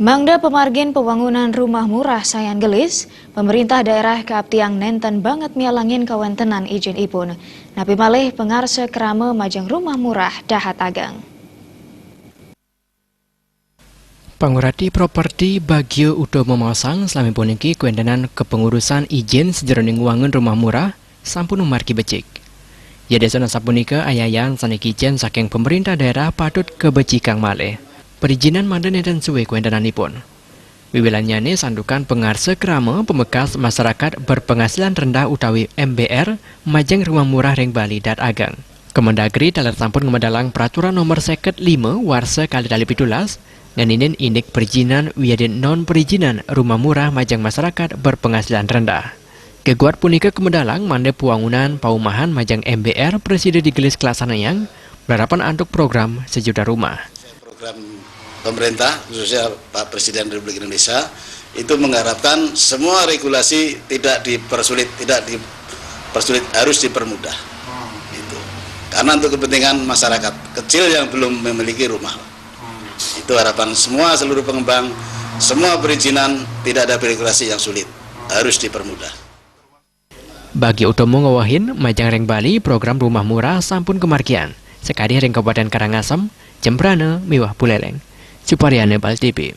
Mangda pemargin pembangunan rumah murah sayan gelis, pemerintah daerah Kaaptiang nenten banget mialangin kawentenan izin ipun. Napi malih pengarse kerama majang rumah murah dahat agang. Pangurati properti Bagio Utomo Mausang selama puniki kewentenan kepengurusan izin sejeroning wangun rumah murah sampun marki becik. Ya desana sapunika ayayan saniki ijen saking pemerintah daerah patut kebecikang malih. Perizinan manda neten suwe kuendananipun. Wiwilannyane sandukan pengarse kerama pemekas masyarakat berpenghasilan rendah utawi MBR majang rumah murah ring Bali dat agang. Kemendagri dalam sampun ngemedalang peraturan nomor 5 warsa kali dali 17 nganinin indik perizinan wiadin non perizinan rumah murah majang masyarakat berpenghasilan rendah. Keguat punika kemedalang manda puangunan paumahan majang MBR presiden digelis kelasanayang berharapan untuk program sejuta rumah. Program pemerintah khususnya Pak Presiden Republik Indonesia itu mengharapkan semua regulasi tidak dipersulit, harus dipermudah. Itu. Karena untuk kepentingan masyarakat kecil yang belum memiliki rumah. Itu harapan semua seluruh pengembang, semua perizinan tidak ada regulasi yang sulit, harus dipermudah. Bagi Utomo ngawahin majang ring Bali program rumah murah sampun kemarkian. Sekali ring Kabupaten Karangasem, Jembrana, Miwah Buleleng. Supariane Bal TV.